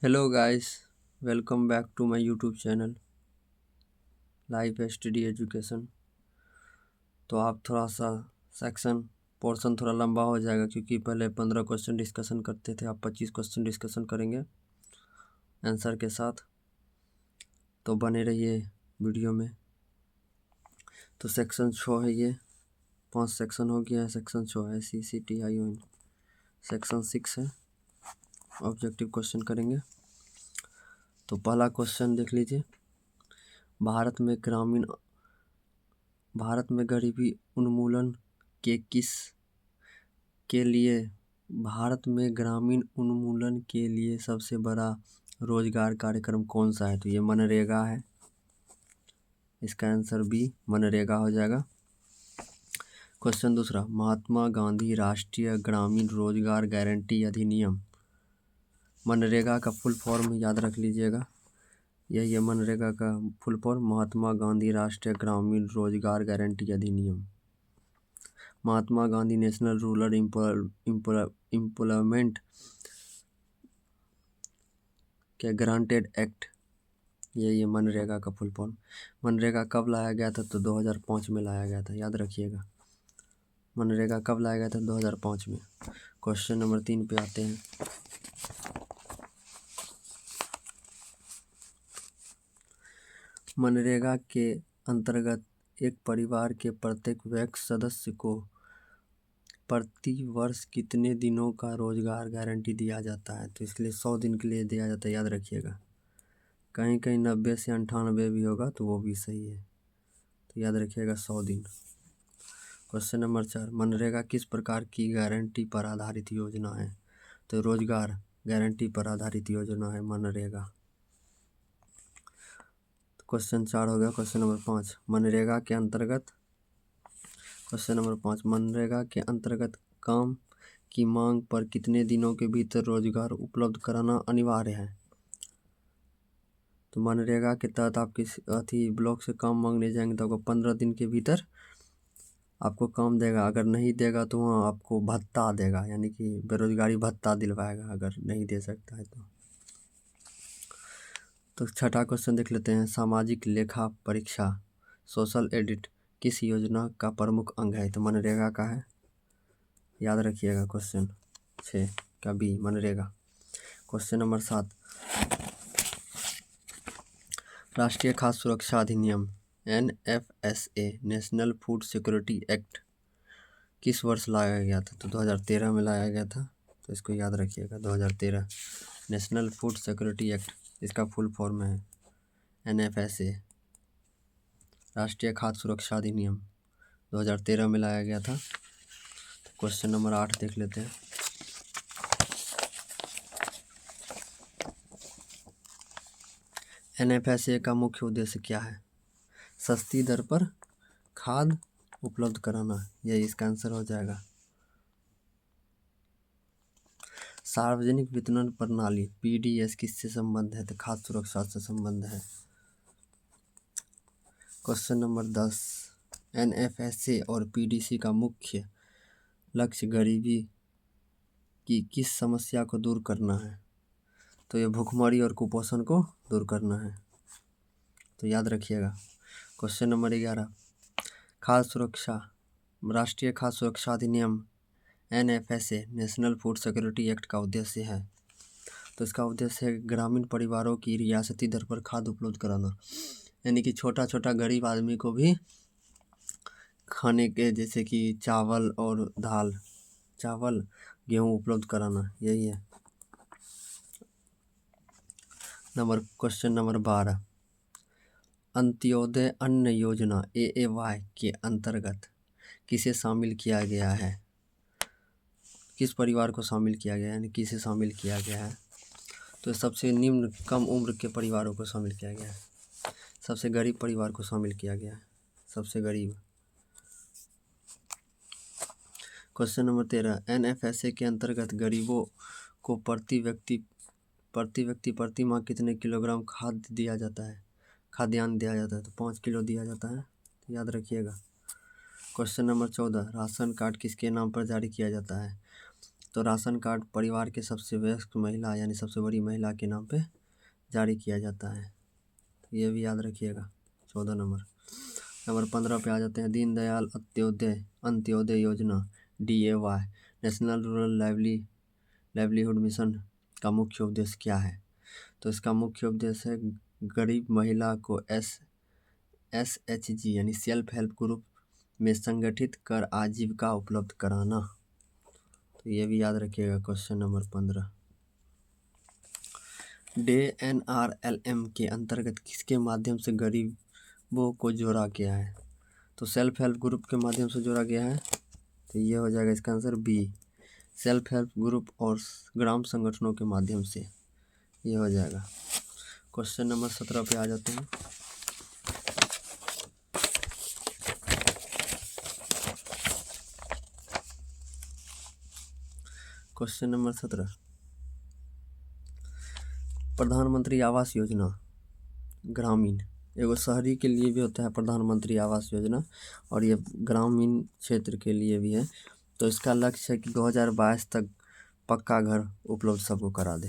Hello guys, welcome back to my YouTube channel Life Study Education। तो आप थोड़ा सा सेक्शन पोर्शन थोड़ा लंबा हो जाएगा क्योंकि पहले 15 क्वेश्चन डिस्कशन करते थे, अब 25 क्वेश्चन डिस्कशन करेंगे आंसर के साथ। तो बने रहिए वीडियो में। तो सेक्शन 6 है, ये 5 सेक्शन हो गया है। सेक्शन 6 है CCTION। सेक्शन 6 है, ऑब्जेक्टिव क्वेश्चन करेंगे। तो पहला क्वेश्चन देख लीजिए। भारत में गरीबी उन्मूलन के लिए भारत में ग्रामीण उन्मूलन के लिए सबसे बड़ा रोजगार कार्यक्रम कौन सा है? तो ये मनरेगा है। इसका आंसर बी मनरेगा हो जाएगा। क्वेश्चन दूसरा, महात्मा गांधी राष्ट्रीय ग्रामीण रोजगार गारंटी अधिनियम। मनरेगा का फुल फॉर्म याद रख लीजिएगा, यही है मनरेगा का फुल फॉर्म, महात्मा गांधी राष्ट्रीय ग्रामीण रोजगार गारंटी अधिनियम। Mahatma Gandhi national rural employment के ग्रांटेड एक्ट, यही है मनरेगा का फुल फॉर्म। मनरेगा कब लाया गया था? तो 2005 में लाया गया था, याद रखिएगा। मनरेगा कब लाया गया था? 2005 में। क्वेश्चन नंबर 3 पे आते हैं। मनरेगा के अंतर्गत एक परिवार के प्रत्येक वयस्क सदस्य को प्रति वर्ष कितने दिनों का रोजगार गारंटी दिया जाता है? तो इसके लिए 100 दिन के लिए दिया जाता है, याद रखिएगा। कहीं कहीं 90 से 98 भी होगा तो वो भी सही है, तो याद रखिएगा 100 दिन। क्वेश्चन नंबर 4, मनरेगा किस प्रकार की गारंटी पर आधारित योजना है? तो रोजगार गारंटी पर आधारित योजना है मनरेगा। क्वेश्चन 4 हो गया। क्वेश्चन नंबर 5, मनरेगा के अंतर्गत काम की मांग पर कितने दिनों के भीतर रोजगार उपलब्ध कराना अनिवार्य है? तो मनरेगा के तहत आप किसी ब्लॉक से काम मांगने जाएंगे तो आपको 15 दिन के भीतर आपको काम देगा। अगर नहीं देगा तो वहाँ आपको भत्ता देगा, यानी कि बेरोजगारी भत्ता दिलवाएगा अगर नहीं दे सकता है तो छठा क्वेश्चन देख लेते हैं। सामाजिक लेखा परीक्षा सोशल एडिट किस योजना का प्रमुख अंग है? तो मनरेगा का है, याद रखिएगा। क्वेश्चन 6 का बी मनरेगा। क्वेश्चन नंबर 7, राष्ट्रीय खाद्य सुरक्षा अधिनियम NFSA national food security act किस वर्ष लाया गया था? तो 2013 में लाया गया था, तो इसको याद रखिएगा। 2013 नेशनल फूड सिक्योरिटी एक्ट, इसका फुल फॉर्म है NFSA राष्ट्रीय खाद्य सुरक्षा अधिनियम, 2013 में लाया गया था। तो क्वेश्चन नंबर 8 देख लेते हैं। NFSA का मुख्य उद्देश्य क्या है? सस्ती दर पर खाद्य उपलब्ध कराना, यही इसका आंसर हो जाएगा। सार्वजनिक वितरण प्रणाली PDS किससे संबंध है? तो खाद्य सुरक्षा से संबंध है। क्वेश्चन नंबर 10, NFSA और PDC का मुख्य लक्ष्य गरीबी की किस समस्या को दूर करना है? तो ये भूखमरी और कुपोषण को दूर करना है, तो याद रखिएगा। क्वेश्चन नंबर 11, राष्ट्रीय खाद्य सुरक्षा अधिनियम NFSA national food security act का उद्देश्य है? तो इसका उद्देश्य है ग्रामीण परिवारों की रियासती दर पर खाद्य उपलब्ध कराना, यानी कि छोटा छोटा गरीब आदमी को भी खाने के, जैसे कि चावल और दाल, चावल गेहूँ उपलब्ध कराना, यही है। क्वेश्चन नंबर 12, अंत्योदय अन्न योजना AAY के अंतर्गत किसे शामिल किया गया है? किस परिवार को शामिल किया गया है, यानी किसे शामिल किया गया है? तो सबसे निम्न कम उम्र के परिवारों को शामिल किया गया है, सबसे गरीब परिवार को शामिल किया गया है, सबसे गरीब। क्वेश्चन नंबर 13, NFSA के अंतर्गत गरीबों को प्रति व्यक्ति प्रति माह कितने किलोग्राम खाद्यान्न दिया जाता है? तो 5 किलो दिया जाता है, तो याद रखिएगा। क्वेश्चन नंबर 14, राशन कार्ड किसके नाम पर जारी किया जाता है? तो राशन कार्ड परिवार के सबसे वयस्क महिला यानी सबसे बड़ी महिला के नाम पे जारी किया जाता है, ये भी याद रखिएगा। 14 नंबर 15 पे आ जाते हैं। दीनदयाल अंत्योदय योजना DAY national rural livelihood mission का मुख्य उद्देश्य क्या है? तो इसका मुख्य उद्देश्य है गरीब महिला को SHG यानी सेल्फ हेल्प ग्रुप में संगठित कर आजीविका उपलब्ध कराना। तो ये भी याद रखिएगा। क्वेश्चन नंबर 15 DNRLM के अंतर्गत किसके माध्यम से गरीबों को जोड़ा गया है? तो सेल्फ हेल्प ग्रुप के माध्यम से जोड़ा गया है, तो ये हो जाएगा इसका answer B, self help group और ग्राम संगठनों के माध्यम से, ये हो जाएगा। क्वेश्चन नंबर 17 पे आ जाते हैं। क्वेश्चन नंबर 17 प्रधानमंत्री आवास योजना ग्रामीण, एगो शहरी के लिए भी होता है प्रधानमंत्री आवास योजना, और ये ग्रामीण क्षेत्र के लिए भी है। तो इसका लक्ष्य है कि 2022 तक पक्का घर उपलब्ध सबको करा दे।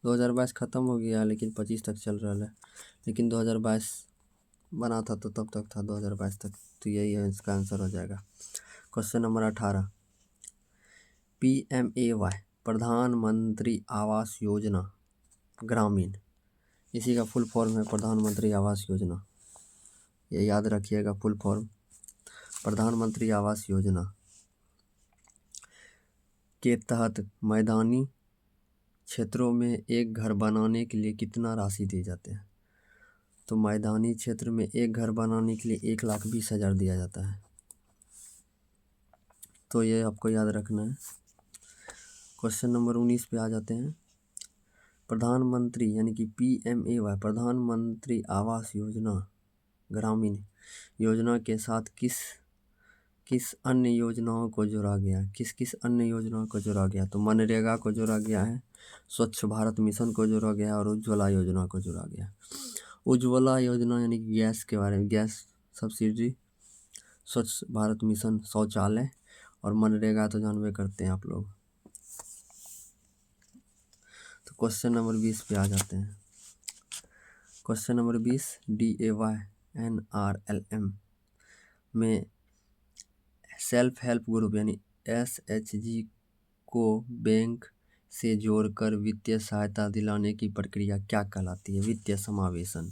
2022 ख़त्म हो गया लेकिन 25 तक चल रहा है, लेकिन 2022 बना था तो तब तक था 2022 तक, तो यही है इसका आंसर हो जाएगा। क्वेश्चन नंबर 18 PMAY प्रधानमंत्री आवास योजना ग्रामीण, इसी का फुल फॉर्म है प्रधानमंत्री आवास योजना, ये याद रखिएगा फुल फॉर्म प्रधानमंत्री आवास योजना के तहत मैदानी क्षेत्रों में एक घर बनाने के लिए कितना राशि दी जाते हैं? तो मैदानी क्षेत्र में एक घर बनाने के लिए 1,20,000 दिया जाता है, तो ये आपको याद रखना है। क्वेश्चन नंबर 19 पे आ जाते हैं। प्रधानमंत्री यानी कि PMAY प्रधानमंत्री आवास योजना ग्रामीण योजना के साथ किस अन्य योजनाओं को जोड़ा गया? किस अन्य योजनाओं को जोड़ा गया? तो मनरेगा को जोड़ा गया है, स्वच्छ भारत मिशन को जोड़ा गया और उज्ज्वला योजना को जोड़ा गया। उज्ज्वला योजना यानी कि गैस के बारे में, गैस सब्सिडी, स्वच्छ भारत मिशन शौचालय, और मनरेगा तो जानबे करते हैं आप लोग। तो क्वेश्चन नंबर 20 पे आ जाते हैं। क्वेश्चन नंबर 20 DAY NRLM में सेल्फ हेल्प ग्रुप यानी SHG को बैंक से जोड़कर वित्तीय सहायता दिलाने की प्रक्रिया क्या कहलाती है? वित्तीय समावेशन,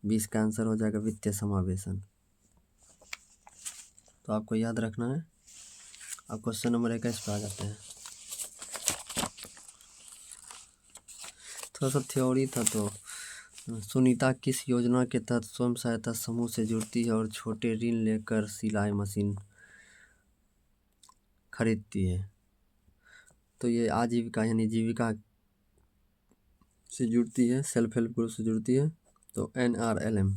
20 का आंसर हो जाएगा वित्तीय समावेशन। तो आपको याद रखना है। अब क्वेश्चन नंबर 21 पे आ जाते हैं। थोड़ा सा थ्योरी था। तो सुनीता किस योजना के तहत स्वयं सहायता समूह से जुड़ती है और छोटे ऋण लेकर सिलाई मशीन खरीदती है? तो ये आजीविका यानी जीविका से जुड़ती है, सेल्फ हेल्प ग्रुप से जुड़ती है। तो NRLM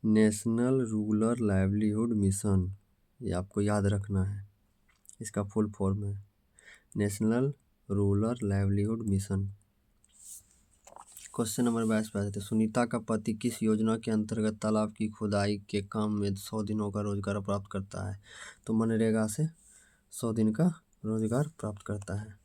national rural livelihood mission, ये आपको याद रखना है, इसका फुल फॉर्म है national rural livelihood mission. Question number 22 पे आ जाते हैं। सुनीता का पति किस योजना के अंतर्गत तालाब की खुदाई के काम में 100 दिनों का रोजगार प्राप्त करता है? तो मनरेगा से 100 दिन का रोजगार प्राप्त करता है।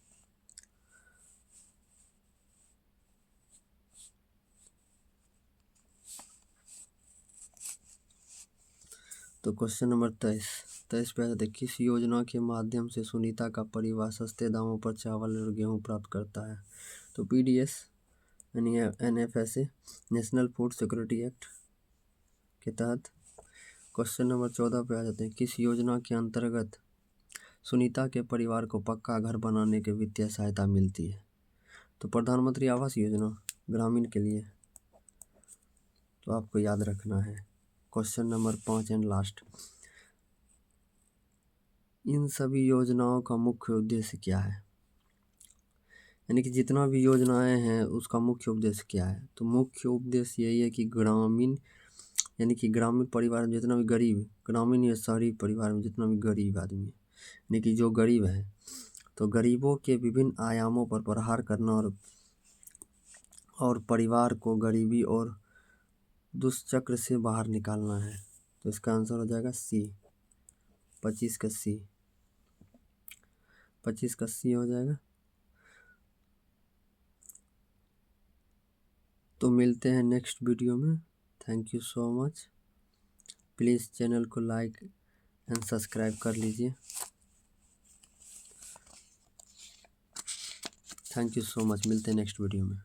तो क्वेश्चन नंबर 23 पे आ जाते हैं। किस योजना के माध्यम से सुनीता का परिवार सस्ते दामों पर चावल और गेहूं प्राप्त करता है? तो PDS यानी NFSA national food security act के तहत। क्वेश्चन नंबर 14 पे आ जाते हैं। किस योजना के अंतर्गत सुनीता के परिवार को पक्का घर बनाने की वित्तीय सहायता मिलती है? तो प्रधानमंत्री आवास योजना ग्रामीण के लिए, तो आपको याद रखना है। क्वेश्चन नंबर 5 एंड लास्ट, इन सभी योजनाओं का मुख्य उद्देश्य क्या है? यानी कि जितना भी योजनाएं हैं उसका मुख्य उद्देश्य क्या है? तो मुख्य उद्देश्य यही है कि ग्रामीण यानी कि ग्रामीण परिवार में जितना भी गरीब, ग्रामीण या शहरी परिवार में जितना भी गरीब आदमी है, यानी कि जो गरीब है, तो गरीबों के विभिन्न आयामों पर प्रहार करना और परिवार को गरीबी और दुष्चक्र से बाहर निकालना है। तो इसका आंसर हो जाएगा C, 25 का C। 25 का C हो जाएगा। तो मिलते हैं नेक्स्ट वीडियो में। Thank you so much. Please channel को लाइक एंड सब्सक्राइब कर लीजिए। Thank you so much. मिलते हैं नेक्स्ट वीडियो में।